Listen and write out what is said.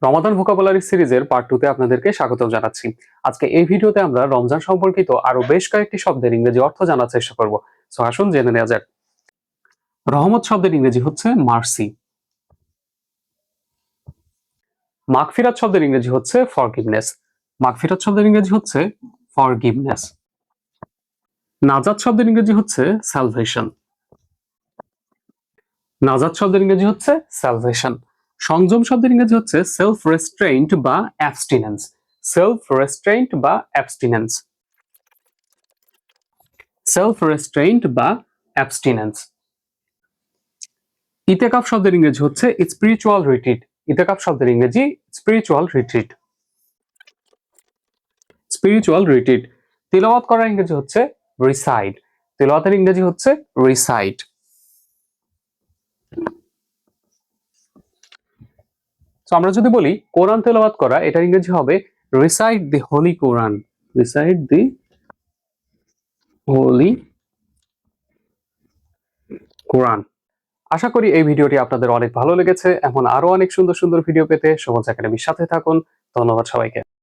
রমাদান vocabulary সিরিজের part 2 তে আপনাদেরকে স্বাগতম জানাচ্ছি। আজকে এই ভিডিওতে আমরা রমজান সম্পর্কিত আরো বেশ কয়েকটি শব্দের ইংরেজি অর্থ জানার চেষ্টা করব। সো আসুন জেনে নেওয়া যাক। রহমত শব্দের ইংরেজি হচ্ছে মার্সি। মাগফিরাত শব্দের ইংরেজি হচ্ছে ফরগিভনেস। মাগফিরাত শব্দের ইংরেজি হচ্ছে ফরগিভনেস। নাজাত শব্দের ইংরেজি হচ্ছে সালভেশন। নাজাত শব্দের ইংরেজি হচ্ছে সালভেশন। সংযম শব্দের ইংরেজি হচ্ছে সেলফ রেস্ট্রেইন্ট বা অ্যাবস্টিনেন্স। সেলফ রেস্ট্রেইন্ট বা অ্যাবস্টিনেন্স। সেলফ রেস্ট্রেইন্ট বা অ্যাবস্টিনেন্স। ইতেকাফ শব্দের ইংরেজি হচ্ছে স্পিরিচুয়াল রিট্রিট। ইতেকাফ শব্দের ইংরেজি স্পিরিচুয়াল রিট্রিট। Spiritual retreat. তিলাওয়াত করার ইংরেজি হচ্ছে রিসাইট। তিলাওয়াতের ইংরেজি হচ্ছে রিসাইট। তো আমরা যদি বলি কোরআন তেলাওয়াত করা, এটার ইংরেজি হবে রিসাইট দি হোলি কোরআন। রিসাইট দি হোলি কোরআন। আশা করি এই ভিডিওটি আপনাদের অনেক ভালো লেগেছে। এখন আরো অনেক সুন্দর সুন্দর ভিডিও পেতে সবুজ একাডেমির সাথে থাকুন। ধন্যবাদ সবাইকে।